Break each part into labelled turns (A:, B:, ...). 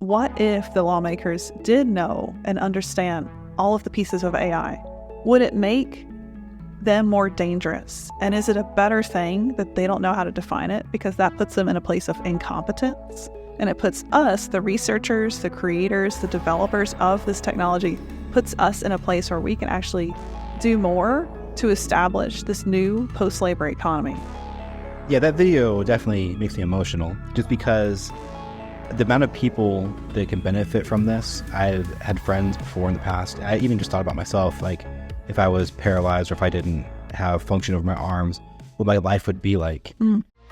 A: what if the lawmakers did know and understand all of the pieces of AI? Would it make them more dangerous? And is it a better thing that they don't know how to define it, because that puts them in a place of incompetence? And it puts us, the researchers, the creators, the developers of this technology, puts us in a place where we can actually do more to establish this new post-labor economy.
B: Yeah, that video definitely makes me emotional, just because the amount of people that can benefit from this. I've had friends before in the past. I even just thought about myself, like if I was paralyzed or if I didn't have function over my arms, what my life would be like.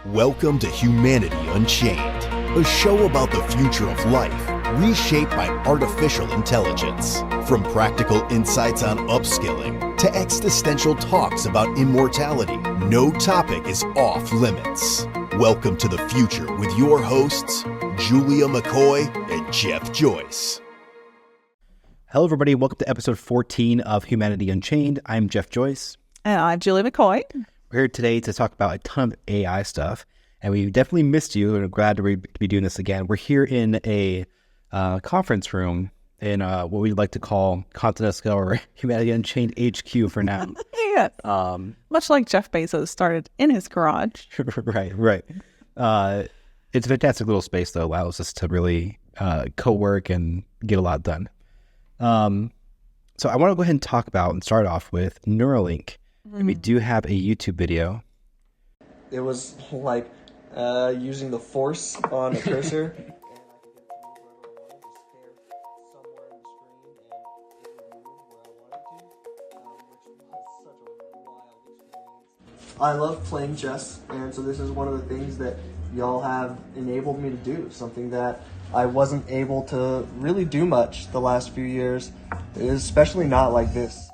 C: Welcome to Humanity Unchained, a show about the future of life reshaped by artificial intelligence. From practical insights on upskilling to existential talks about immortality, no topic is off limits. Welcome to the future with your hosts, Julia McCoy and Jeff Joyce.
B: Hello, everybody. Welcome to episode 14 of Humanity Unchained. I'm Jeff Joyce.
A: And I'm Julia McCoy.
B: We're here today to talk about a ton of AI stuff, and we definitely missed you, and we're glad to be doing this again. We're here in a conference room in what we'd like to call Continental or Humanity Unchained HQ for now.
A: Yes. Much like Jeff Bezos started in his garage.
B: Right. It's a fantastic little space, though. Allows us to really co-work and get a lot done. So I want to go ahead and talk about and start off with Neuralink. And we do have a YouTube video.
D: It was like using the force on a cursor. I love playing chess, and so this is one of the things that y'all have enabled me to do, something that I wasn't able to really do much the last few years, especially not like this.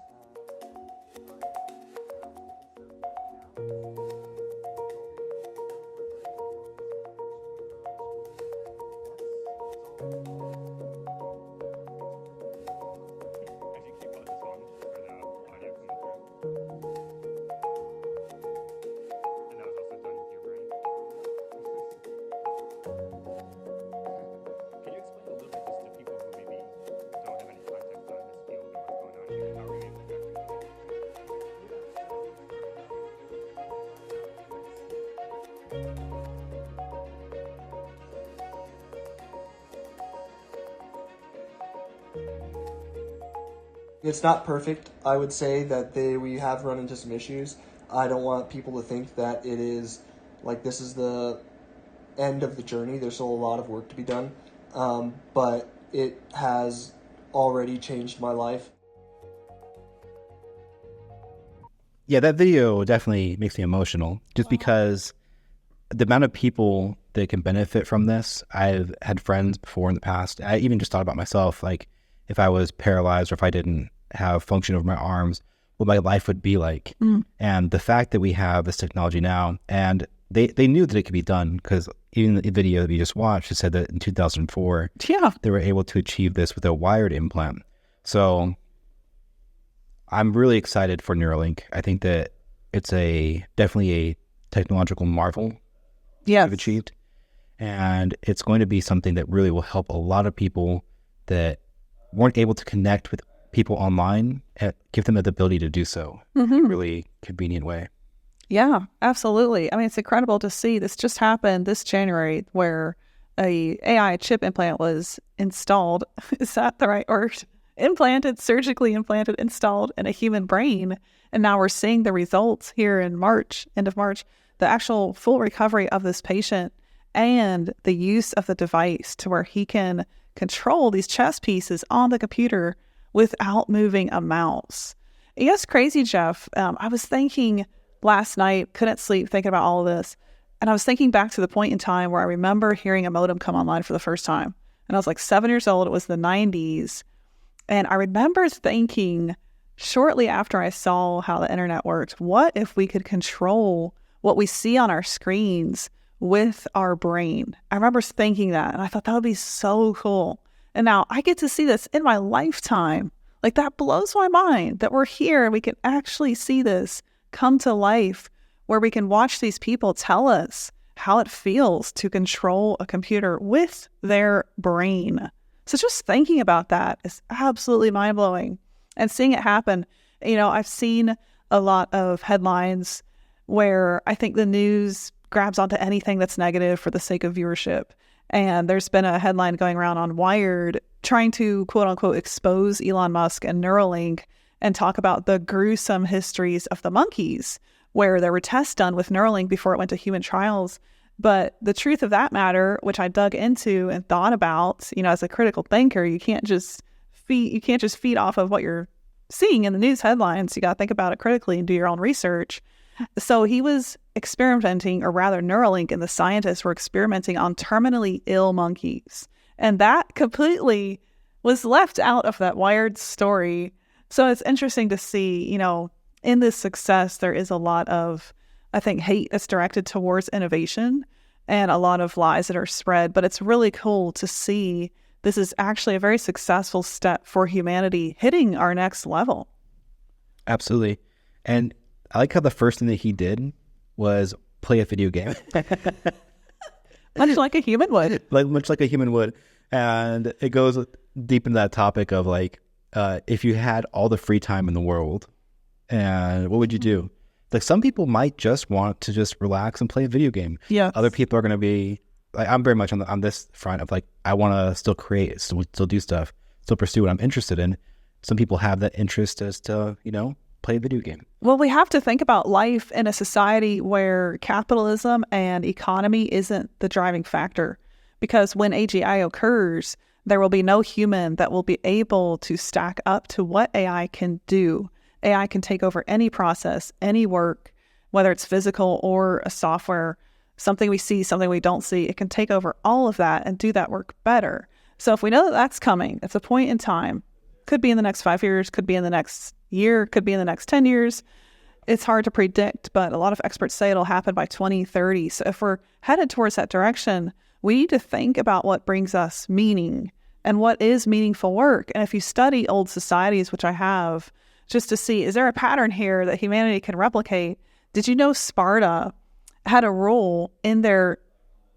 D: It's not perfect. I would say that we have run into some issues. I don't want people to think that it is like this is the end of the journey. There's still a lot of work to be done, but it has already changed my life.
B: Yeah, that video definitely makes me emotional, just because the amount of people that can benefit from this. I've had friends before in the past. I even just thought about myself, like if I was paralyzed or if I didn't have function over my arms, what my life would be like. And the fact that we have this technology now, and they knew that it could be done, because even the video that we just watched, it said that in 2004, they were able to achieve this with a wired implant. So I'm really excited for Neuralink. I think that it's definitely a technological marvel we've achieved. And it's going to be something that really will help a lot of people that weren't able to connect with people online, and give them the ability to do so in a really convenient way.
A: Yeah, absolutely. I mean, it's incredible to see. This just happened this January, where a AI chip implant was installed. Is that the right word? Surgically implanted, installed in a human brain. And now we're seeing the results here in March, end of March, the actual full recovery of this patient and the use of the device to where he can control these chess pieces on the computer without moving a mouse. It's crazy, Jeff. I was thinking last night, couldn't sleep thinking about all of this. And I was thinking back to the point in time where I remember hearing a modem come online for the first time. And I was like 7 years old. It was the 90s. And I remember thinking shortly after I saw how the internet worked, what if we could control what we see on our screens with our brain? I remember thinking that, and I thought that would be so cool. And now I get to see this in my lifetime. Like, that blows my mind that we're here and we can actually see this come to life, where we can watch these people tell us how it feels to control a computer with their brain. So just thinking about that is absolutely mind-blowing. And seeing it happen, I've seen a lot of headlines where I think the news grabs onto anything that's negative for the sake of viewership. And there's been a headline going around on Wired trying to, quote unquote, expose Elon Musk and Neuralink and talk about the gruesome histories of the monkeys, where there were tests done with Neuralink before it went to human trials. But the truth of that matter, which I dug into and thought about, as a critical thinker, you can't just feed off of what you're seeing in the news headlines. You got to think about it critically and do your own research. So he was experimenting, or rather Neuralink and the scientists were experimenting on terminally ill monkeys. And that completely was left out of that Wired story. So it's interesting to see, in this success, there is a lot of, I think, hate that's directed towards innovation and a lot of lies that are spread. But it's really cool to see this is actually a very successful step for humanity hitting our next level.
B: Absolutely. And I like how the first thing that he did was play a video game.
A: Much like a human would.
B: Much like a human would. And it goes deep into that topic of if you had all the free time in the world, and what would you do? Like, some people might just want to just relax and play a video game.
A: Yeah.
B: Other people are going to be, I'm very much on this front of I want to still create, still do stuff, still pursue what I'm interested in. Some people have that interest as to, play a video game.
A: Well, we have to think about life in a society where capitalism and economy isn't the driving factor. Because when AGI occurs, there will be no human that will be able to stack up to what AI can do. AI can take over any process, any work, whether it's physical or a software, something we see, something we don't see. It can take over all of that and do that work better. So if we know that that's coming, it's a point in time. Could be in the next 5 years, could be in the next year, could be in the next 10 years. It's hard to predict, but a lot of experts say it'll happen by 2030. So if we're headed towards that direction, we need to think about what brings us meaning and what is meaningful work. And if you study old societies, which I have, just to see, is there a pattern here that humanity can replicate? Did you know Sparta had a rule in their,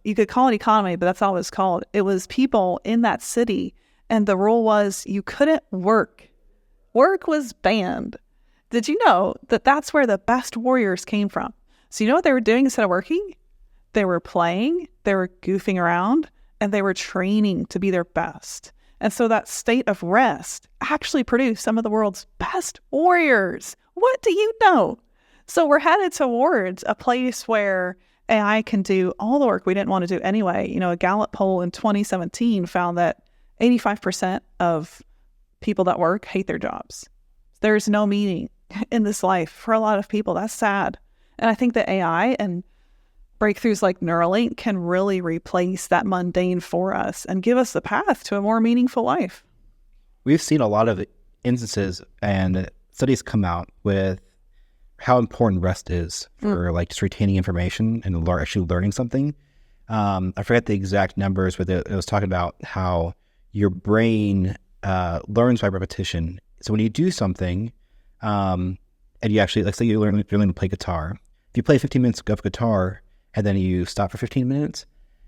A: you could call it economy, but that's all it was called. It was people in that city. And the rule was you couldn't work. Work was banned. Did you know that that's where the best warriors came from? So you know what they were doing instead of working? They were playing, they were goofing around, and they were training to be their best. And so that state of rest actually produced some of the world's best warriors. What do you know? So we're headed towards a place where AI can do all the work we didn't want to do anyway. A Gallup poll in 2017 found that 85% of people that work hate their jobs. There's no meaning in this life for a lot of people. That's sad. And I think that AI and breakthroughs like Neuralink can really replace that mundane for us and give us the path to a more meaningful life.
B: We've seen a lot of instances and studies come out with how important rest is for just retaining information and actually learning something. I forget the exact numbers, but it was talking about how your brain learns by repetition. So when you do something, and you actually, like, say you're learning to play guitar. If you play 15 minutes of guitar and then you stop for 15 minutes,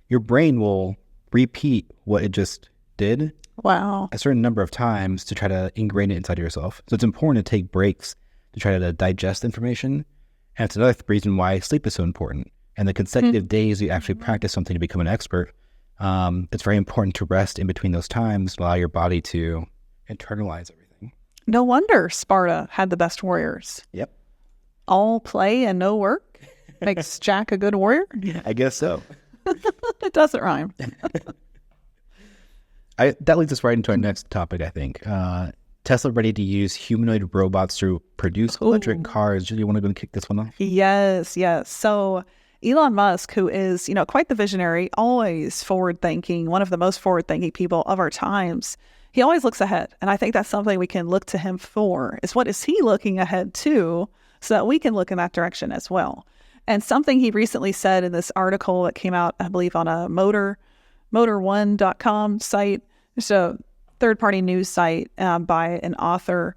B: your brain will repeat what it just did.
A: Wow.
B: A certain number of times to try to ingrain it inside of yourself. So it's important to take breaks to try to digest information. And it's another reason why sleep is so important. And the consecutive days you actually practice something to become an expert, it's very important to rest in between those times, allow your body to internalize everything.
A: No wonder Sparta had the best warriors.
B: Yep.
A: All play and no work makes Jack a good warrior?
B: I guess so.
A: It doesn't rhyme.
B: That leads us right into our next topic, I think. Tesla ready to use humanoid robots to produce electric cars. Do you want to go and kick this one off?
A: Yes. So Elon Musk, who is, quite the visionary, always forward-thinking, one of the most forward-thinking people of our times, he always looks ahead. And I think that's something we can look to him for, is what is he looking ahead to so that we can look in that direction as well. And something he recently said in this article that came out, I believe, on a motor1.com site, it's a third-party news site by an author.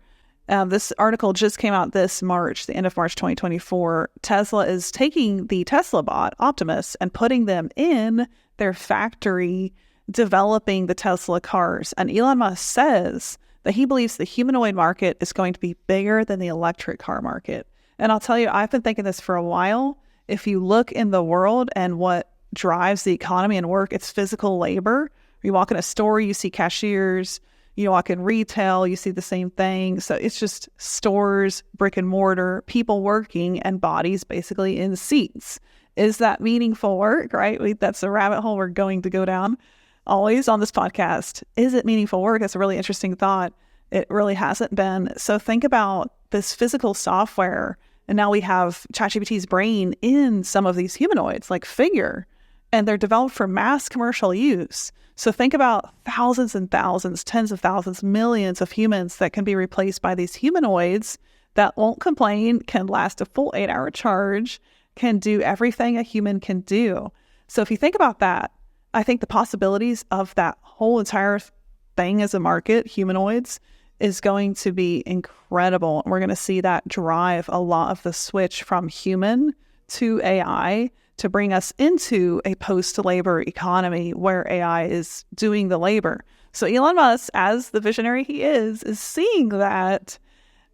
A: This article just came out this March, the end of March 2024. Tesla is taking the Tesla bot, Optimus, and putting them in their factory, developing the Tesla cars. And Elon Musk says that he believes the humanoid market is going to be bigger than the electric car market. And I'll tell you, I've been thinking this for a while. If you look in the world and what drives the economy and work, it's physical labor. You walk in a store, you see cashiers. You walk in retail, you see the same thing. So it's just stores, brick and mortar, people working, and bodies basically in seats. Is that meaningful work, right? That's a rabbit hole we're going to go down always on this podcast. Is it meaningful work? That's a really interesting thought. It really hasn't been. So think about this physical software. And now we have ChatGPT's brain in some of these humanoids, like Figure, and they're developed for mass commercial use. So think about thousands and thousands, tens of thousands, millions of humans that can be replaced by these humanoids that won't complain, can last a full 8-hour charge, can do everything a human can do. So if you think about that, I think the possibilities of that whole entire thing as a market, humanoids, is going to be incredible. We're going to see that drive a lot of the switch from human to AI to bring us into a post-labor economy where AI is doing the labor. So Elon Musk, as the visionary he is seeing that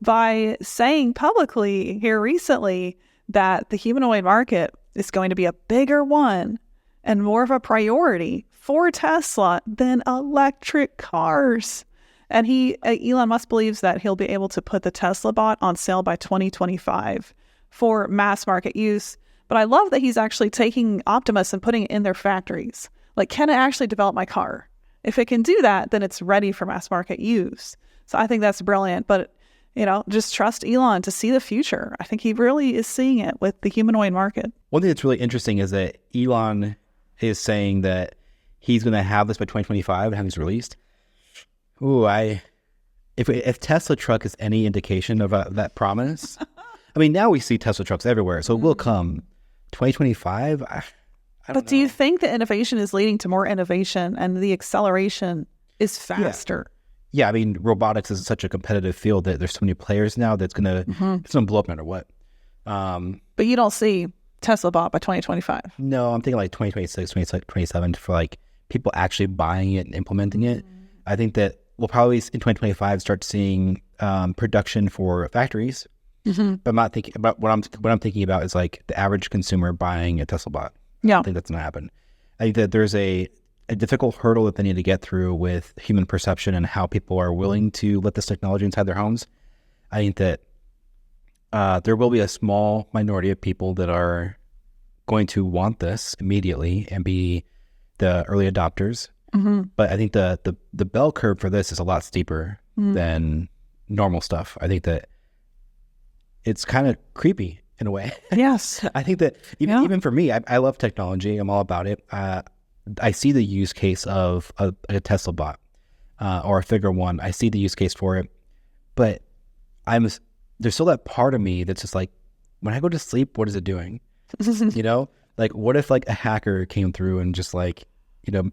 A: by saying publicly here recently that the humanoid market is going to be a bigger one and more of a priority for Tesla than electric cars. And Elon Musk believes that he'll be able to put the Tesla bot on sale by 2025 for mass market use. But I love that he's actually taking Optimus and putting it in their factories. Like, can it actually develop my car? If it can do that, then it's ready for mass market use. So I think that's brilliant. But, just trust Elon to see the future. I think he really is seeing it with the humanoid market.
B: One thing that's really interesting is that Elon is saying that he's going to have this by 2025 and have this released. Ooh, if Tesla truck is any indication of that promise, I mean, now we see Tesla trucks everywhere, so it will come. 2025, I don't know.
A: Do you think the innovation is leading to more innovation and the acceleration is faster?
B: Yeah, I mean, robotics is such a competitive field that there's so many players now that's gonna blow up no matter what.
A: But you don't see Tesla bot by 2025.
B: No, I'm thinking like 2026, 2027 for like people actually buying it and implementing it. I think that we'll probably in 2025 start seeing production for factories. But I'm not thinking about what I'm thinking about is like the average consumer buying a Tesla bot.
A: Yeah,
B: I think that's going to happen. I think that there's a difficult hurdle that they need to get through with human perception and how people are willing to let this technology inside their homes. I think that there will be a small minority of people that are going to want this immediately and be the early adopters. But I think the bell curve for this is a lot steeper than normal stuff. I think that it's kind of creepy in a way.
A: Yes.
B: I think that even for me, I love technology. I'm all about it. I see the use case of a Tesla bot or a Figure One. I see the use case for it, but there's still that part of me that's just like, when I go to sleep, what is it doing? Like what if like a hacker came through and just like,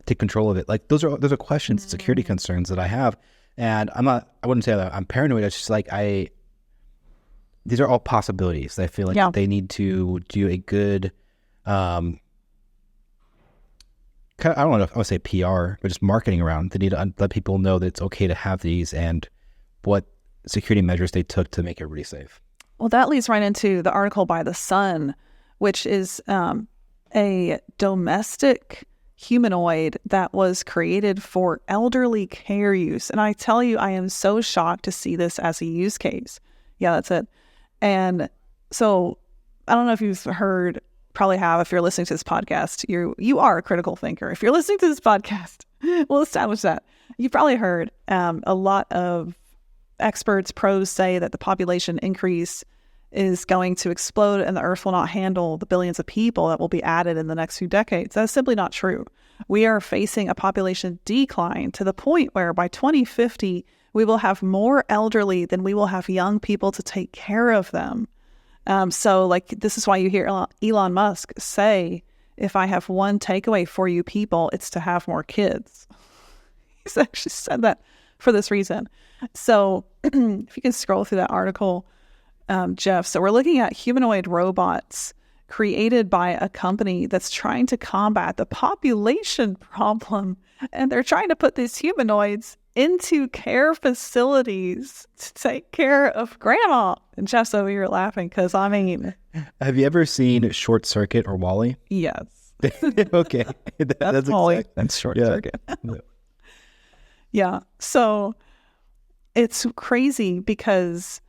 B: take control of it? Like those are questions, security concerns that I have. And I wouldn't say that I'm paranoid. It's just like these are all possibilities. I feel like they need to do a good, I don't know if I would say PR, but just marketing around. They need to let people know that it's okay to have these and what security measures they took to make everybody safe.
A: Well, that leads right into the article by The Sun, which is a domestic humanoid that was created for elderly care use. And I tell you, I am so shocked to see this as a use case. Yeah, that's it. And so I don't know if you've heard, probably have, if you're listening to this podcast, you are a critical thinker. If you're listening to this podcast, we'll establish that. You've probably heard a lot of experts, pros say that the population increase is going to explode and the earth will not handle the billions of people that will be added in the next few decades. That's simply not true. We are facing a population decline to the point where by 2050, we will have more elderly than we will have young people to take care of them. So like, this is why you hear Elon Musk say, if I have one takeaway for you people, it's to have more kids. He's actually said that for this reason. So if you can scroll through that article, Jeff. So we're looking at humanoid robots created by a company that's trying to combat the population problem. And they're trying to put these humanoids into care facilities to take care of grandma. And Jeff's over here laughing because, I mean...
B: Have you ever seen Short Circuit or WALL-E?
A: Yes.
B: Okay.
A: That's WALL-E.
B: Exact.
A: That's Short Circuit. Yeah. So it's crazy because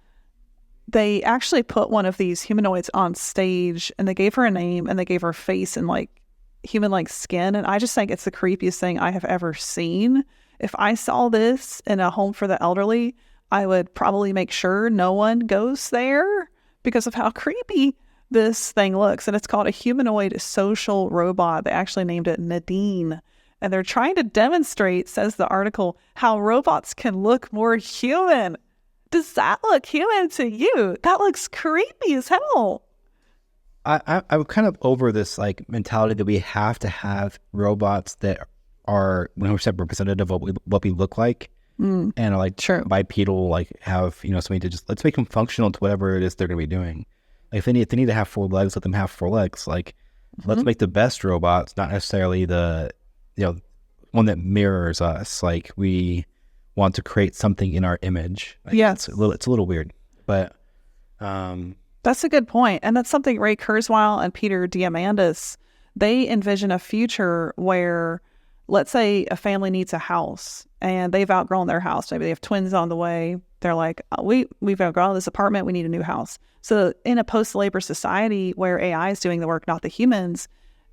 A: they actually put one of these humanoids on stage and they gave her a name and they gave her a face and like human-like skin. And I just think it's the creepiest thing I have ever seen. If I saw this in a home for the elderly, I would probably make sure no one goes there because of how creepy this thing looks. And it's called a humanoid social robot. They actually named it Nadine. And they're trying to demonstrate, says the article, how robots can look more human. Does that look human to you? That looks creepy as hell.
B: I'm kind of over this like mentality that we have to have robots that are 100% representative of what we look like, and are like bipedal, like have something to just let's make them functional to whatever it is they're going to be doing. Like if they need to have 4 legs, let them have 4 legs. Like let's make the best robots, not necessarily the one that mirrors us. Like we want to create something in our image. Like,
A: yes,
B: it's a little weird, but
A: that's a good point. And that's something Ray Kurzweil and Peter Diamandis, they envision a future where, let's say a family needs a house and they've outgrown their house. Maybe they have twins on the way. They're like, we've outgrown this apartment. We need a new house. So in a post-labor society where AI is doing the work, not the humans,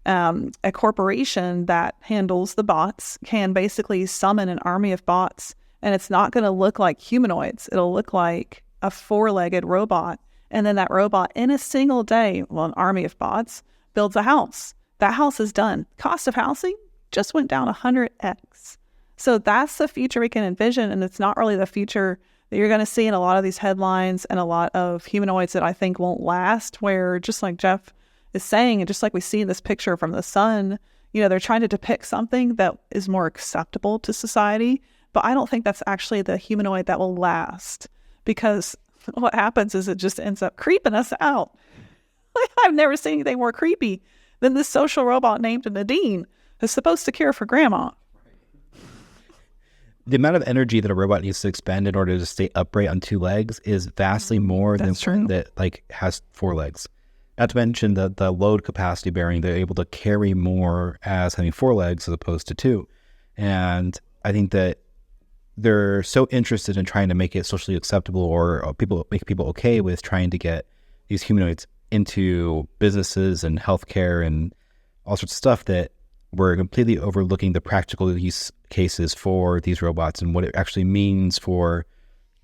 A: a corporation that handles the bots can basically summon an army of bots, and it's not going to look like humanoids. It'll look like a 4-legged robot. And then that robot in a single day, an army of bots, builds a house. That house is done. Cost of housing just went down 100x. So that's the future we can envision. And it's not really the future that you're going to see in a lot of these headlines and a lot of humanoids that I think won't last, where just like Jeff is saying, and just like we see in this picture from the sun, they're trying to depict something that is more acceptable to society. But I don't think that's actually the humanoid that will last, because what happens is it just ends up creeping us out. I've never seen anything more creepy than this social robot named Nadine who's supposed to care for grandma.
B: The amount of energy that a robot needs to expend in order to stay upright on 2 legs is vastly more than one that like has 4 legs. Not to mention the load capacity bearing, they're able to carry more as having 4 legs as opposed to 2. And I think that they're so interested in trying to make it socially acceptable or make people okay with trying to get these humanoids into businesses and healthcare and all sorts of stuff that we're completely overlooking the practical use cases for these robots and what it actually means for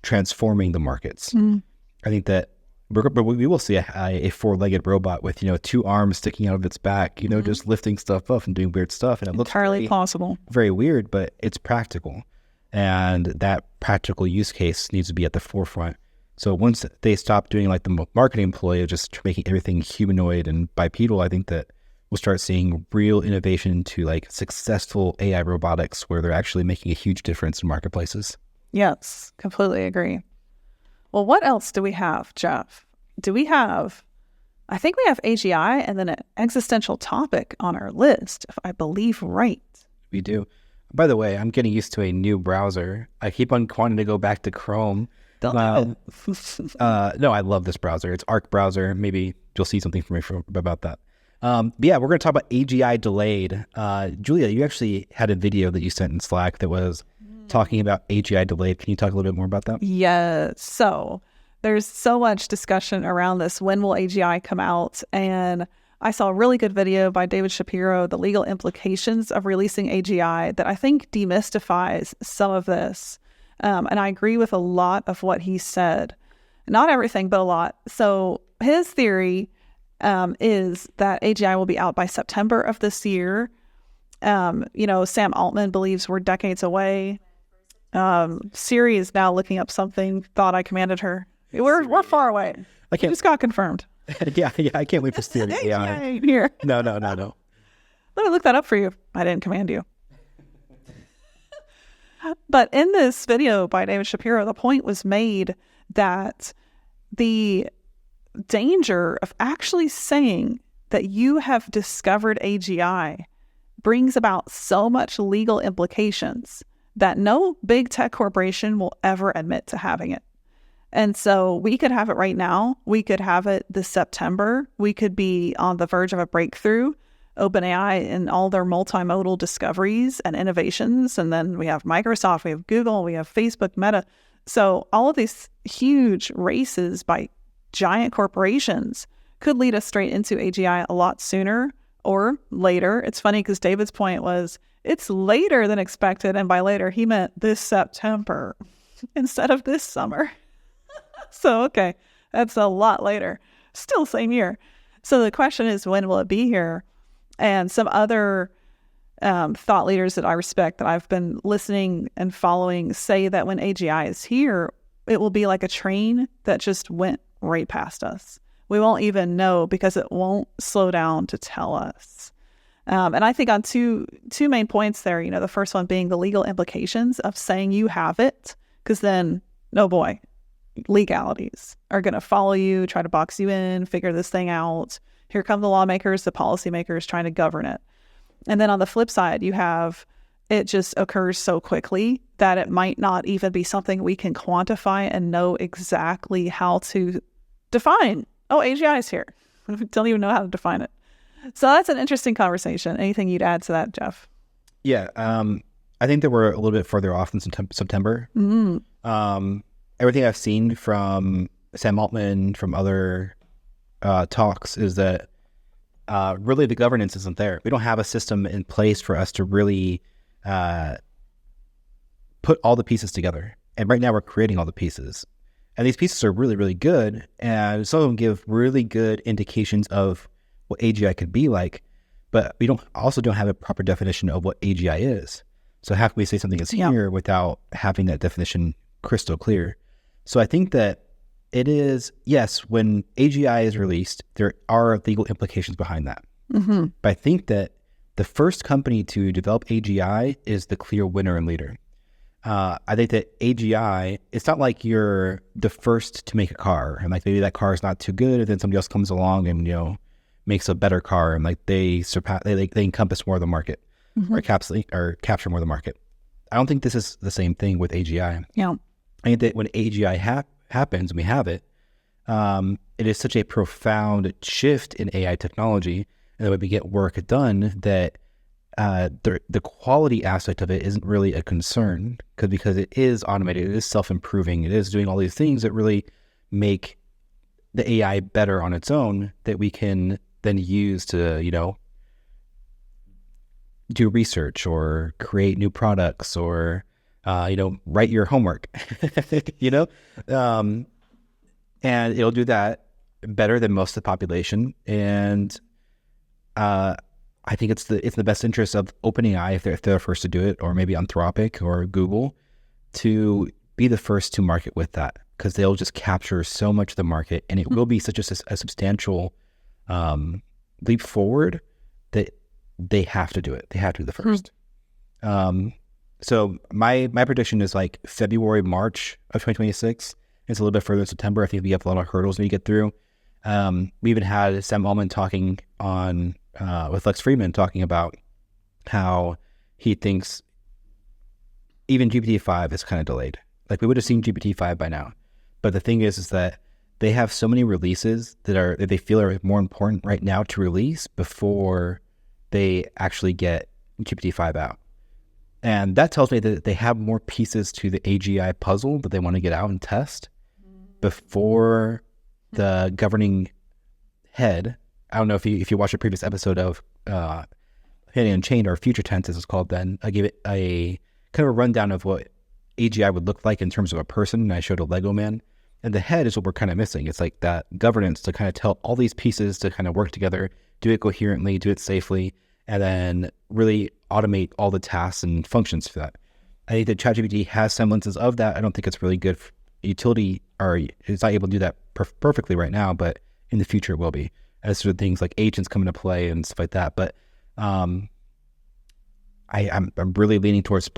B: transforming the markets. I think that we will see a 4-legged robot with 2 arms sticking out of its back, just lifting stuff up and doing weird stuff, and it looks
A: entirely possible.
B: Very weird, but it's practical. And that practical use case needs to be at the forefront. So once they stop doing like the marketing employee of just making everything humanoid and bipedal, I think that we'll start seeing real innovation to like successful AI robotics where they're actually making a huge difference in marketplaces.
A: Yes, completely agree. Well, what else do we have, Jeff? I think we have AGI and then an existential topic on our list, if I believe right.
B: We do. By the way, I'm getting used to a new browser. I keep on wanting to go back to Chrome. No, I love this browser. It's Arc browser. Maybe you'll see something from me about that. But yeah, we're going to talk about AGI Delayed. Julia, you actually had a video that you sent in Slack that was talking about AGI Delayed. Can you talk a little bit more about that?
A: Yeah. So there's so much discussion around this. When will AGI come out? And I saw a really good video by David Shapiro, the legal implications of releasing AGI, that I think demystifies some of this. And I agree with a lot of what he said. Not everything, but a lot. So his theory is that AGI will be out by September of this year. Sam Altman believes we're decades away. Siri is now looking up something, thought I commanded her. We're far away. It just got confirmed.
B: Yeah, I can't wait for Siri AI.
A: Here.
B: No.
A: Let me look that up for you. I didn't command you. But in this video by David Shapiro, the point was made that the danger of actually saying that you have discovered AGI brings about so much legal implications that no big tech corporation will ever admit to having it. And so we could have it right now. We could have it this September. We could be on the verge of a breakthrough. OpenAI and all their multimodal discoveries and innovations. And then we have Microsoft, we have Google, we have Facebook, Meta. So all of these huge races by giant corporations could lead us straight into AGI a lot sooner or later. It's funny because David's point was it's later than expected. And by later, he meant this September instead of this summer. So, okay, that's a lot later. Still same year. So the question is, when will it be here? And some other thought leaders that I respect that I've been listening and following say that when AGI is here, it will be like a train that just went right past us. We won't even know because it won't slow down to tell us. And I think on two main points there, the first one being the legal implications of saying you have it, because then, oh boy, legalities are going to follow you, try to box you in, figure this thing out. Here come the lawmakers, the policymakers trying to govern it. And then on the flip side, you have it just occurs so quickly that it might not even be something we can quantify and know exactly how to define. Oh, AGI is here. We don't even know how to define it. So that's an interesting conversation. Anything you'd add to that, Jeff?
B: Yeah. I think that we're a little bit further off than September. Everything I've seen from Sam Altman, from other talks, is that really the governance isn't there. We don't have a system in place for us to really put all the pieces together. And right now we're creating all the pieces. And these pieces are really, really good. And some of them give really good indications of what AGI could be like. But we don't have a proper definition of what AGI is. So how can we say something is here without having that definition crystal clear? So I think that it is, yes, when AGI is released, there are legal implications behind that. Mm-hmm. But I think that the first company to develop AGI is the clear winner and leader. I think that AGI, it's not like you're the first to make a car and like maybe that car is not too good and then somebody else comes along and, makes a better car and like they encompass more of the market or capture more of the market. I don't think this is the same thing with AGI.
A: Yeah.
B: I think that when AGI happens and we have it, it is such a profound shift in AI technology and the way we get work done that the quality aspect of it isn't really a concern because it is automated, it is self-improving, it is doing all these things that really make the AI better on its own that we can then use to, do research or create new products or, write your homework, and it'll do that better than most of the population. And I think it's the best interest of OpenAI if they're first to do it, or maybe Anthropic or Google, to be the first to market with that, because they'll just capture so much of the market, and it will be such a substantial leap forward that they have to do it. They have to be the first. So my prediction is like February, March of 2026. It's a little bit further in September. I think we have a lot of hurdles we need to get through. We even had Sam Altman talking on with Lex Fridman talking about how he thinks even GPT-5 is kind of delayed. Like we would have seen GPT-5 by now. But the thing is that they have so many releases that they feel are more important right now to release before they actually get GPT-5 out. And that tells me that they have more pieces to the AGI puzzle that they want to get out and test before the governing head. I don't know if you watched a previous episode of Humanity Unchained, or Future Tense as it's called then. I gave it a kind of a rundown of what AGI would look like in terms of a person, and I showed a Lego man. And the head is what we're kind of missing. It's like that governance to kind of tell all these pieces to kind of work together, do it coherently, do it safely, and then really automate all the tasks and functions for that. I think that ChatGPT has semblances of that. I don't think it's really good for utility, or it's not able to do that perfectly right now, but in the future it will be, as sort of things like agents come into play and stuff like that. But I'm really leaning towards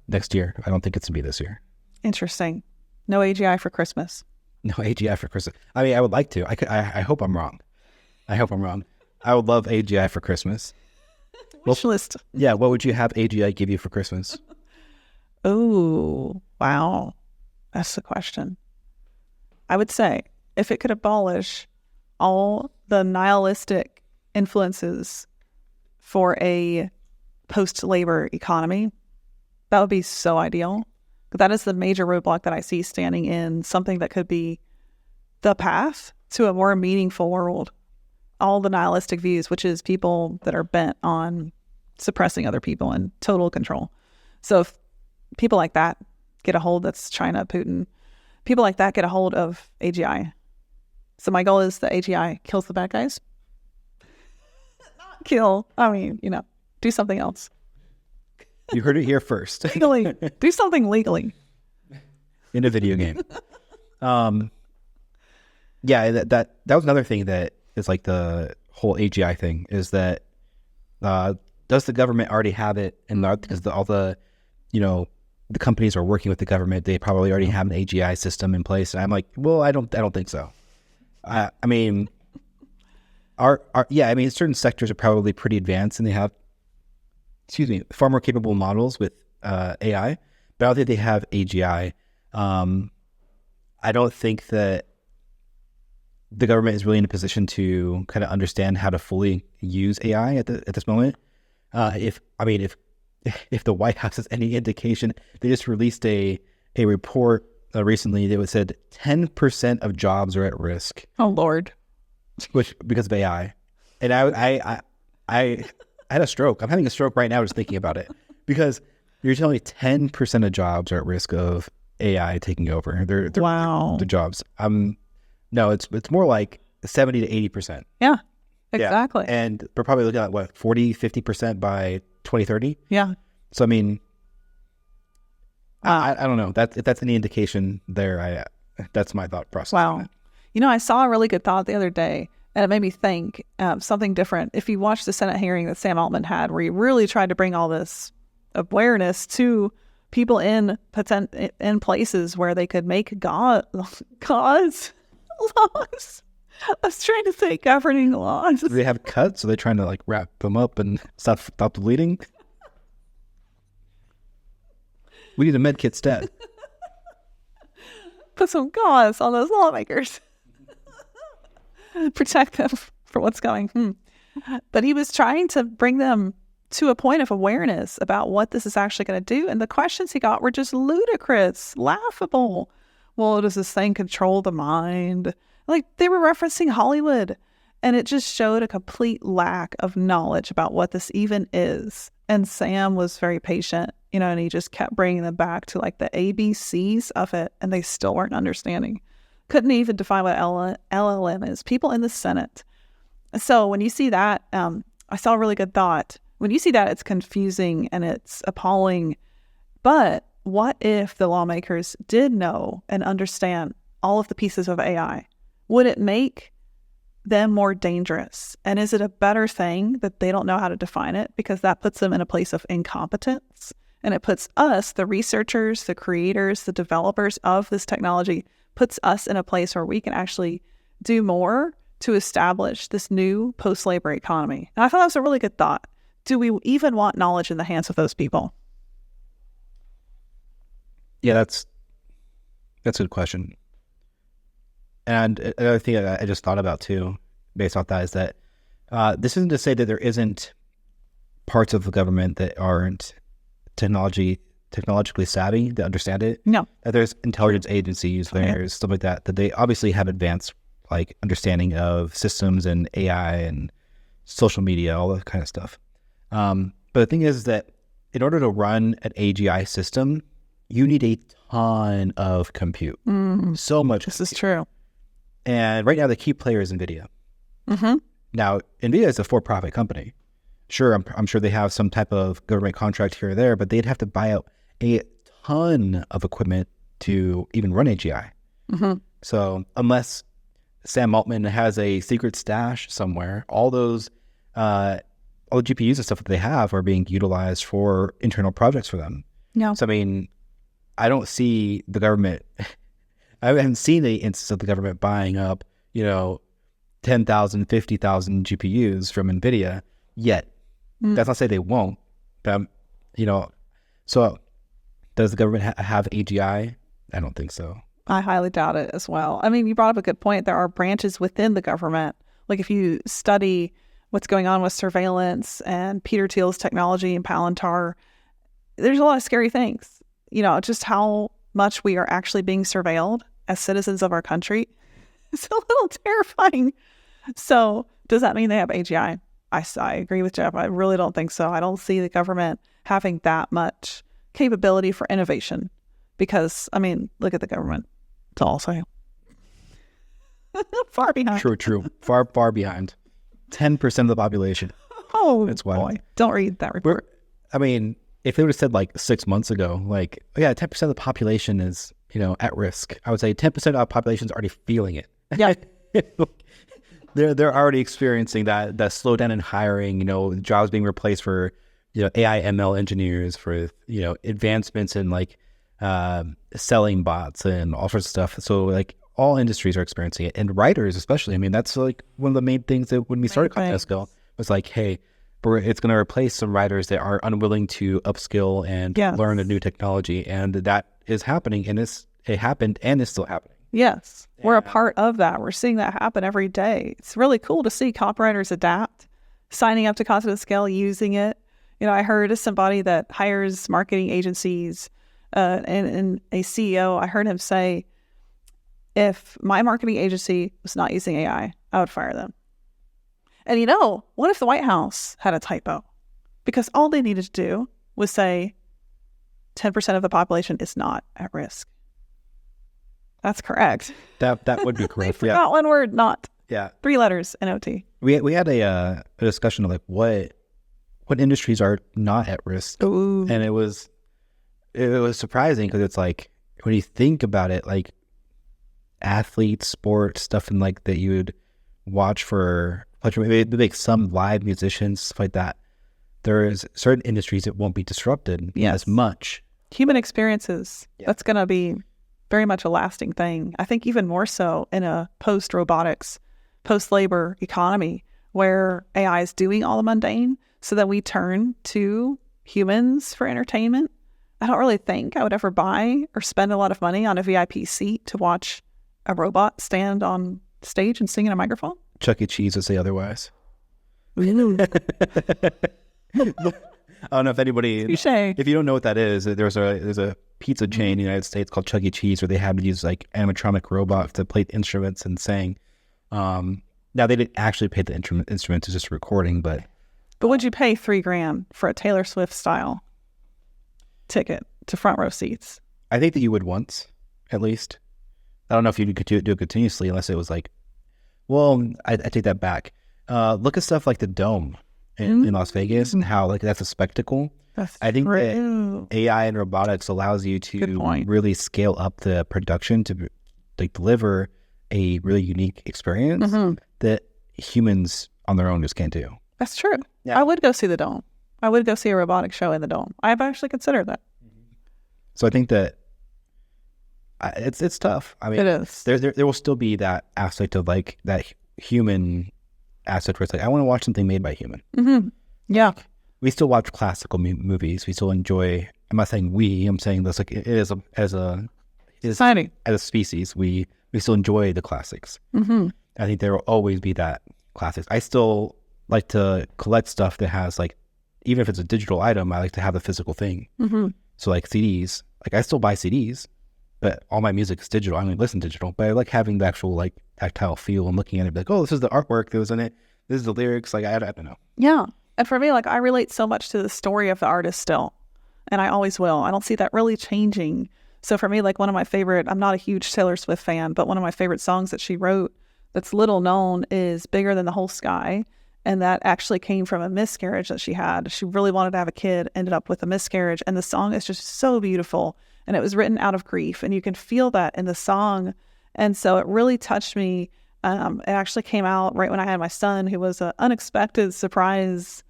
B: next year. I don't think it's gonna be this year.
A: Interesting. No AGI for Christmas.
B: No AGI for Christmas. I mean, I would like to. I hope I'm wrong. I hope I'm wrong. I would love AGI for Christmas.
A: Wish list.
B: Yeah, what would you have AGI give you for Christmas?
A: Oh, wow. That's the question. I would say if it could abolish all the nihilistic influences for a post-labor economy, that would be so ideal. But that is the major roadblock that I see standing in something that could be the path to a more meaningful world. All the nihilistic views, which is people that are bent on suppressing other people and total control. So if people like that get a hold, that's China, Putin, people like that get a hold of AGI. So my goal is that AGI kills the bad guys. Not kill. I mean, do something else.
B: You heard it here first.
A: Legally. Do something legally.
B: In a video game. Yeah, that was another thing that is like the whole AGI thing is that does the government already have it? And because all the the companies are working with the government, they probably already have an AGI system in place. And I'm like, well, I don't think so. I mean, certain sectors are probably pretty advanced and they have, far more capable models with AI, but I don't think they have AGI. I don't think that the government is really in a position to kind of understand how to fully use AI at this moment. If the White House has any indication, they just released a report recently that said 10% of jobs are at risk.
A: Oh Lord!
B: Because of AI, and I had a stroke. I'm having a stroke right now just thinking about it because you're telling me 10% of jobs are at risk of AI taking over. They're
A: wow.
B: The jobs. No, it's more like 70 to 80%.
A: Yeah, exactly.
B: Yeah. And we're probably looking at what 40, 50% by 2030.
A: Yeah.
B: So I mean, I don't know. If that's any indication there, that's my thought process.
A: Wow. I saw a really good thought the other day, and it made me think something different. If you watch the Senate hearing that Sam Altman had, where he really tried to bring all this awareness to people in places where they could make laws. I was trying to say governing laws.
B: Do they have cuts? Are they trying to like wrap them up and stop the bleeding? We need a med kit stat.
A: Put some gauze on those lawmakers. Protect them from what's coming. But he was trying to bring them to a point of awareness about what this is actually going to do. And the questions he got were just ludicrous, laughable. Well, does this thing control the mind? Like they were referencing Hollywood. And it just showed a complete lack of knowledge about what this even is. And Sam was very patient, and he just kept bringing them back to like the ABCs of it. And they still weren't understanding. Couldn't even define what LLM is. People in the Senate. So when you see that, I saw a really good thought. When you see that, it's confusing and it's appalling. But what if the lawmakers did know and understand all of the pieces of AI? Would it make them more dangerous? And is it a better thing that they don't know how to define it? Because that puts them in a place of incompetence. And it puts us, the researchers, the creators, the developers of this technology, puts us in a place where we can actually do more to establish this new post-labor economy. And I thought that was a really good thought. Do we even want knowledge in the hands of those people?
B: Yeah, that's a good question. And another thing I just thought about too, based off that, is that this isn't to say that there isn't parts of the government that aren't technologically savvy that understand it.
A: No.
B: There's intelligence agencies, there's stuff like that they obviously have advanced like understanding of systems and AI and social media, all that kind of stuff. But the thing is that in order to run an AGI system, you need a ton of compute. So much.
A: This is true.
B: And right now, the key player is NVIDIA.
A: Mm-hmm.
B: Now, NVIDIA is a for-profit company. Sure, I'm sure they have some type of government contract here or there, but they'd have to buy out a ton of equipment to even run AGI.
A: Mm-hmm.
B: So unless Sam Altman has a secret stash somewhere, all those all the GPUs and stuff that they have are being utilized for internal projects for them.
A: Yeah.
B: So, I mean, I don't see the government, I haven't seen the instance of the government buying up, 10,000, 50,000 GPUs from NVIDIA yet. That's not to say they won't. But, so does the government have AGI? I don't think so.
A: I highly doubt it as well. I mean, you brought up a good point. There are branches within the government. Like if you study what's going on with surveillance and Peter Thiel's technology and Palantir, there's a lot of scary things. Just how much we are actually being surveilled as citizens of our country. It's a little terrifying. So does that mean they have AGI? I agree with Jeff. I really don't think so. I don't see the government having that much capability for innovation because, I mean, look at the government. It's also far behind.
B: True. Far behind. 10% of the population.
A: Oh,
B: it's wild.
A: Boy. Don't read that report.
B: I mean, if they would have said like 6 months ago, 10% of the population is, at risk. I would say 10% of the population is already feeling it.
A: Yeah.
B: They're already experiencing that slowdown in hiring, jobs being replaced for, AI ML engineers, for, advancements in selling bots and all sorts of stuff. So all industries are experiencing it, and writers especially. I mean, that's one of the main things that when we started Contesco was hey, it's going to replace some writers that are unwilling to upskill and learn a new technology, and that is happening, and it happened and is still happening.
A: Yes, we're a part of that. We're seeing that happen every day. It's really cool to see copywriters adapt, signing up to Contesco, using it. I heard as somebody that hires marketing agencies and a CEO, I heard him say, if my marketing agency was not using AI, I would fire them. And what if the White House had a typo? Because all they needed to do was say 10% of the population is not at risk. That's correct.
B: That would be correct.
A: They forgot one word, not.
B: Yeah.
A: 3 letters, NOT.
B: We had a discussion of what industries are not at risk.
A: Ooh.
B: And it was surprising because it's when you think about it, athletes, sports, stuff and that you would watch for pleasure, maybe some live musicians, stuff like that. There's certain industries that won't be disrupted as much.
A: Human experiences. Yeah. That's going to be very much a lasting thing. I think even more so in a post-robotics, post-labor economy where AI is doing all the mundane so that we turn to humans for entertainment. I don't really think I would ever buy or spend a lot of money on a VIP seat to watch a robot stand on stage and sing in a microphone.
B: Chuck E. Cheese would say otherwise. I don't know if anybody,
A: Touché. If
B: you don't know what that is, there's a pizza chain in the United States called Chuck E. Cheese where they have these animatronic robots to play instruments and sing. Now they didn't actually pay the instruments, it's just a recording, but
A: would you pay $3,000 for a Taylor Swift style ticket to front row seats?
B: I think that you would once, at least. I don't know if you could do it continuously unless it was I take that back. Look at stuff like the Dome in Las Vegas and how that's a spectacle. I think that AI and robotics allows you to really scale up the production to deliver a really unique experience that humans on their own just can't do.
A: That's true. Yeah. I would go see the Dome. I would go see a robotic show in the Dome. I've actually considered that.
B: So I think that it's tough. I mean,
A: it is.
B: There will still be that aspect of that human aspect where it's I want to watch something made by a human.
A: Mm-hmm. Yeah.
B: We still watch classical movies. We still enjoy. I'm not saying we. I'm saying this it is as a
A: society,
B: as a species. We still enjoy the classics.
A: Mm-hmm.
B: I think there will always be that classics. I still like to collect stuff that has even if it's a digital item, I like to have the physical thing.
A: Mm-hmm.
B: So CDs, I still buy CDs, but all my music is digital. I only listen digital, but I like having the actual tactile feel and looking at it, oh, this is the artwork that was in it. This is the lyrics. I don't know.
A: Yeah. And for me, I relate so much to the story of the artist still, and I always will. I don't see that really changing. So for me, one of my favorite, I'm not a huge Taylor Swift fan, but one of my favorite songs that she wrote that's little known is Bigger Than the Whole Sky. And that actually came from a miscarriage that she had. She really wanted to have a kid, ended up with a miscarriage. And the song is just so beautiful. And it was written out of grief. And you can feel that in the song. And so it really touched me. It actually came out right when I had my son, who was an unexpected surprise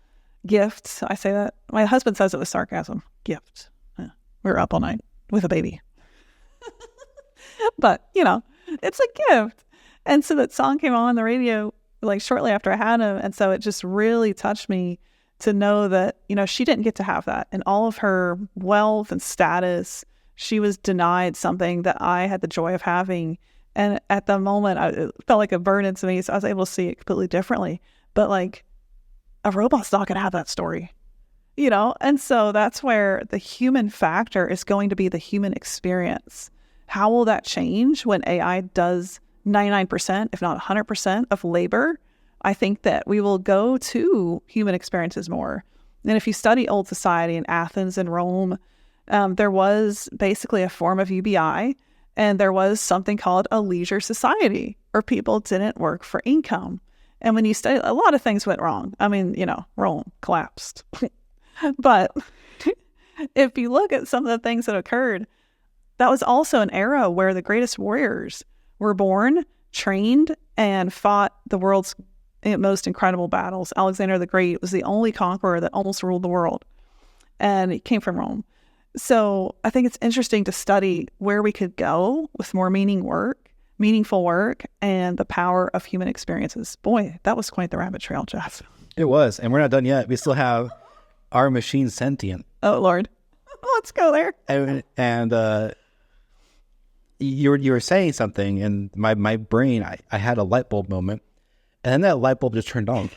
A: gift. I say that. My husband says it with sarcasm. Gift. Yeah. We were up all night with a baby. But, it's a gift. And so that song came on the radio like shortly after I had him. And so it just really touched me to know that, she didn't get to have that. And all of her wealth and status, she was denied something that I had the joy of having. And at the moment, it felt like a burden to me. So I was able to see it completely differently. But like, a robot's not going to have that story, And so that's where the human factor is going to be the human experience. How will that change when AI does 99%, if not 100% of labor? I think that we will go to human experiences more. And if you study old society in Athens and Rome, there was basically a form of UBI, and there was something called a leisure society where people didn't work for income. And when you study, a lot of things went wrong. I mean, Rome collapsed. But if you look at some of the things that occurred, that was also an era where the greatest warriors were born, trained, and fought the world's most incredible battles. Alexander the Great was the only conqueror that almost ruled the world, and he came from Rome. So I think it's interesting to study where we could go with more meaningful work, and the power of human experiences. Boy, that was quite the rabbit trail, Jeff.
B: It was, and we're not done yet. We still have our machine sentient.
A: Oh, Lord. Let's go there.
B: And you were saying something, and my brain, I had a light bulb moment, and then that light bulb just turned on.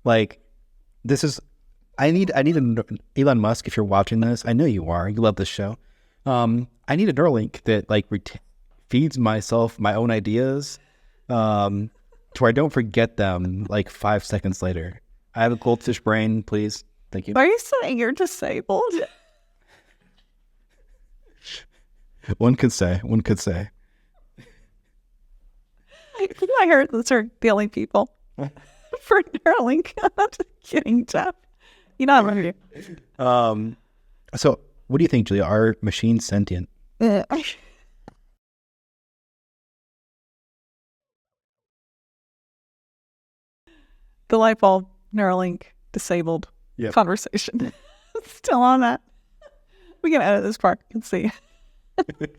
B: Like, I need an Elon Musk, if you're watching this. I know you are. You love this show. I need a Neuralink that feeds myself my own ideas, to where I don't forget them 5 seconds later. I have a goldfish brain, please. Thank you.
A: Are you saying you're disabled?
B: One could say.
A: I heard those are the only people for Neuralink. I'm not just kidding, Jeff. I'm going to do.
B: So what do you think, Julia? Are machines sentient?
A: The light bulb, Neuralink, disabled conversation. Still on that. We can edit this part and see. This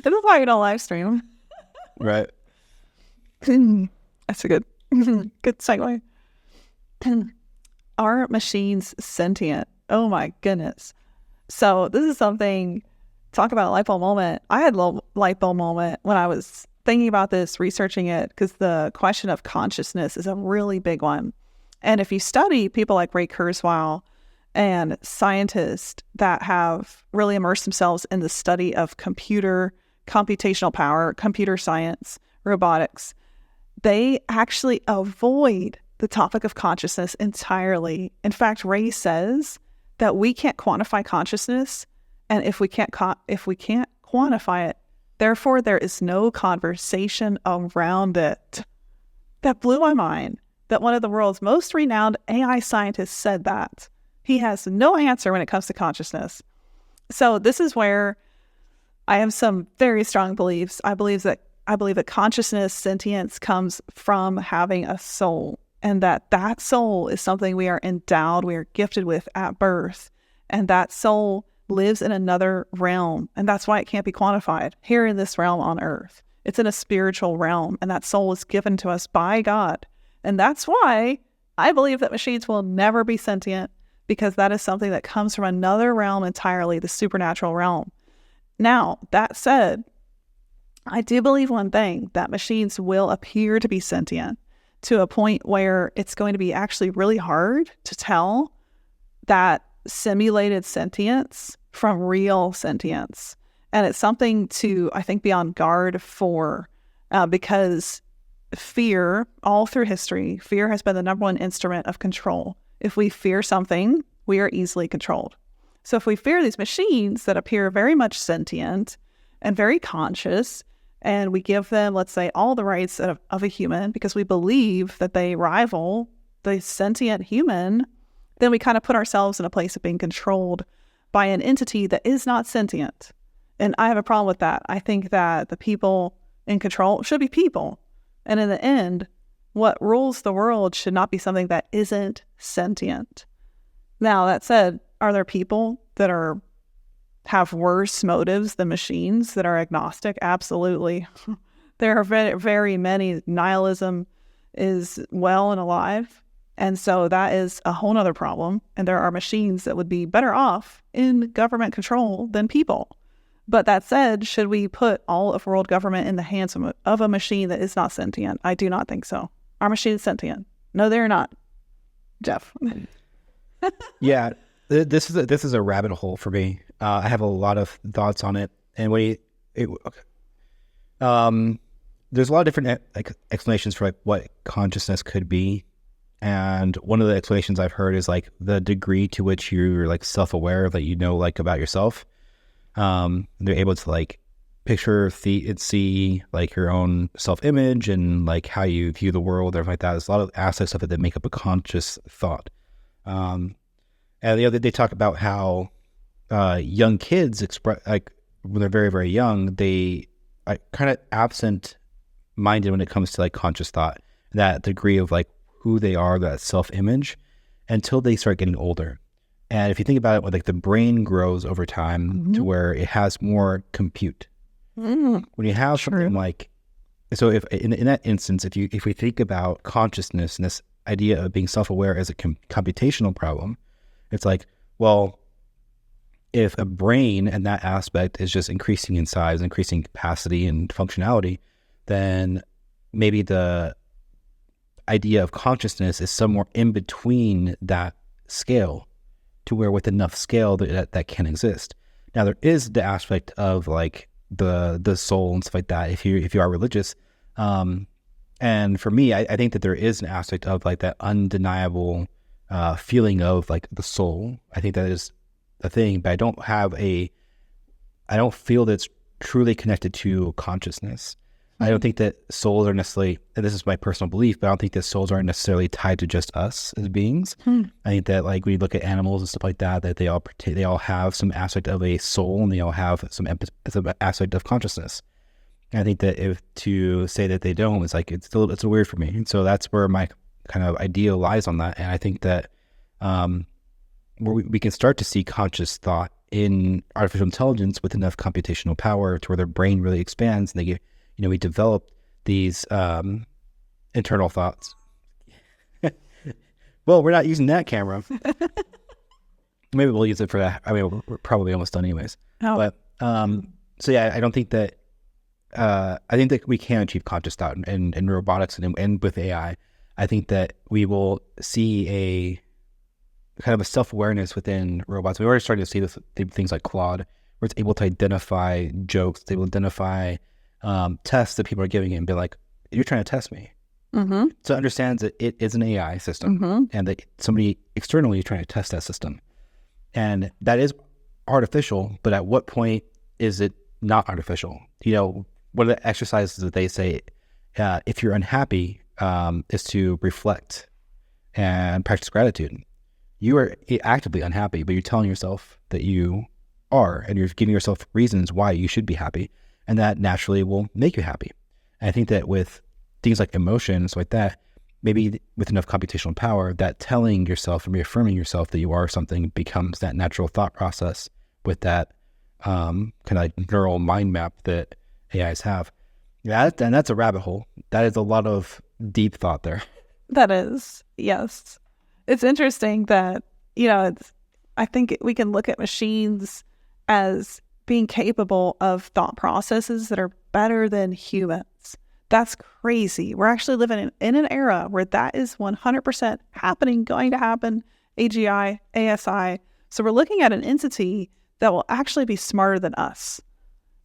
A: is why you don't live stream.
B: Right.
A: That's a good segue. Are machines sentient? Oh my goodness. So this is something, talk about a light bulb moment. I had a light bulb moment when I was thinking about this, researching it, because the question of consciousness is a really big one. And if you study people like Ray Kurzweil and scientists that have really immersed themselves in the study of computational power, computer science, robotics, they actually avoid the topic of consciousness entirely. In fact, Ray says that we can't quantify consciousness, and if we can't quantify it, therefore there is no conversation around it. That blew my mind that one of the world's most renowned AI scientists said that. He has no answer when it comes to consciousness. So this is where I have some very strong beliefs. I believe that consciousness, sentience, comes from having a soul, and that soul is something we are endowed, we are gifted with at birth, and that soul lives in another realm, and that's why it can't be quantified here in this realm on earth. It's in a spiritual realm, and that soul is given to us by God. And that's why I believe that machines will never be sentient, because that is something that comes from another realm entirely, the supernatural realm. Now, that said, I do believe one thing, that machines will appear to be sentient to a point where it's going to be actually really hard to tell that simulated sentience from real sentience. And it's something to, I think, be on guard for, because fear, all through history, fear has been the number one instrument of control. If we fear something, we are easily controlled. So if we fear these machines that appear very much sentient and very conscious, and we give them, let's say, all the rights of a human because we believe that they rival the sentient human, then we kind of put ourselves in a place of being controlled by an entity that is not sentient. And I have a problem with that. I think that the people in control should be people. And in the end, what rules the world should not be something that isn't sentient. Now, that said, are there people that have worse motives than machines that are agnostic? Absolutely. There are very, very many. Nihilism is well and alive. And so that is a whole nother problem. And there are machines that would be better off in government control than people. But that said, should we put all of world government in the hands of a machine that is not sentient? I do not think so. Our machine is sentient. No, they're not. Jeff.
B: Yeah, this is a rabbit hole for me. I have a lot of thoughts on it. And there's a lot of different explanations for what consciousness could be. And one of the explanations I've heard is the degree to which you're self-aware that about yourself. They're able to picture and see your own self-image and how you view the world, everything like that. There's a lot of aspects of it that make up a conscious thought. And they talk about how young kids express when they're very, very young, they are kind of absent-minded when it comes to conscious thought, that degree of who they are, that self-image, until they start getting older. And if you think about it, the brain grows over time to where it has more compute. When you have something so if in that instance, if we think about consciousness and this idea of being self-aware as a computational problem, it's well, if a brain and that aspect is just increasing in size, increasing capacity and functionality, then maybe the idea of consciousness is somewhere in between that scale, to where with enough scale that can exist. Now there is the aspect of the soul and stuff like that if you are religious, and for me I think that there is an aspect of that undeniable feeling of the soul. I think that is a thing, but I don't feel that it's truly connected to consciousness. I don't think that souls are necessarily, and this is my personal belief, but I don't think that souls aren't necessarily tied to just us as beings. I think that when you look at animals and stuff like that they all have some aspect of a soul, and they all have some aspect of consciousness. And I think that to say that they don't is it's a little weird for me. And so that's where my kind of idea lies on that. And I think that where we can start to see conscious thought in artificial intelligence with enough computational power to where their brain really expands, and they get, we develop these internal thoughts. Well, we're not using that camera. Maybe we'll use it for that. I mean, we're probably almost done anyways.
A: Oh.
B: But so yeah, I don't think that. I think that we can achieve conscious thought in robotics and with AI. I think that we will see a kind of a self-awareness within robots. We're already starting to see this things like Claude, where it's able to identify jokes, it's able to identify tests that people are giving it and be like, you're trying to test me. So it understands that it is an AI system and that somebody externally is trying to test that system. And that is artificial, but at what point is it not artificial? One of the exercises that they say, if you're unhappy, is to reflect and practice gratitude. You are actively unhappy, but you're telling yourself that you are, and you're giving yourself reasons why you should be happy, and that naturally will make you happy. And I think that with things like emotions like that, maybe with enough computational power, that telling yourself and reaffirming yourself that you are something becomes that natural thought process with that kind of neural mind map that AIs have. Yeah, and that's a rabbit hole. That is a lot of deep thought there.
A: That is, yes. It's interesting that, I think we can look at machines as being capable of thought processes that are better than humans. That's crazy. We're actually living in an era where that is 100% happening, going to happen, AGI, ASI. So we're looking at an entity that will actually be smarter than us.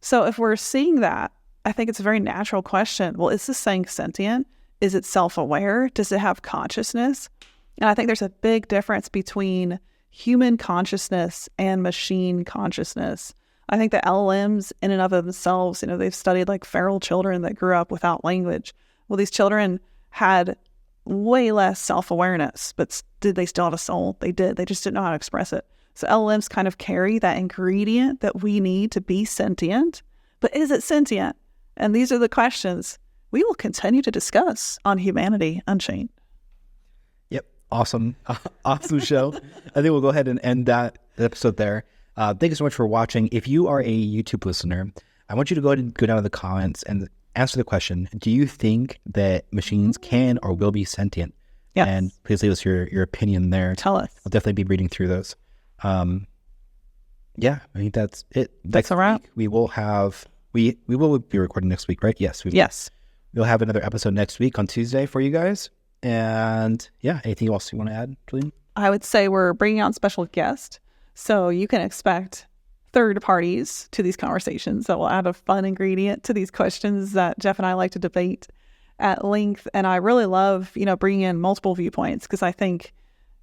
A: So if we're seeing that, I think it's a very natural question. Well, is this thing sentient? Is it self-aware? Does it have consciousness? And I think there's a big difference between human consciousness and machine consciousness. I think the LLMs in and of themselves, they've studied feral children that grew up without language. Well, these children had way less self-awareness, but did they still have a soul? They did. They just didn't know how to express it. So LLMs kind of carry that ingredient that we need to be sentient. But is it sentient? And these are the questions. we will continue to discuss on Humanity Unchained.
B: Yep. Awesome. Awesome show. I think we'll go ahead and end that episode there. Thank you so much for watching. If you are a YouTube listener, I want you to go ahead and go down to the comments and answer the question. Do you think that machines can or will be sentient?
A: Yes.
B: And please leave us your opinion there.
A: Tell us.
B: I'll definitely be reading through those. Yeah, I think that's it.
A: That's a wrap.
B: We will have, we will be recording next week, right? Yes.
A: Yes.
B: We'll have another episode next week on Tuesday for you guys. And yeah, anything else you want to add, Julian?
A: I would say we're bringing on special guests, so you can expect third parties to these conversations that will add a fun ingredient to these questions that Jeff and I like to debate at length. And I really love, bringing in multiple viewpoints, because I think,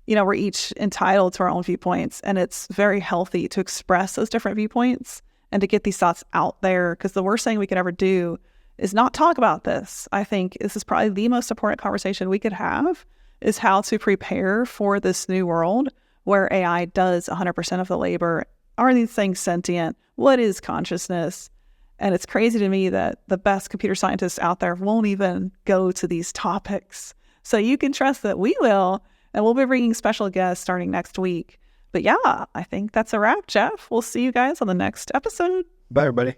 A: we're each entitled to our own viewpoints, and it's very healthy to express those different viewpoints and to get these thoughts out there, because the worst thing we could ever do is not talk about this. I think this is probably the most important conversation we could have, is how to prepare for this new world where AI does 100% of the labor. Are these things sentient? What is consciousness? And it's crazy to me that the best computer scientists out there won't even go to these topics. So you can trust that we will, and we'll be bringing special guests starting next week. But yeah, I think that's a wrap, Jeff. We'll see you guys on the next episode.
B: Bye, everybody.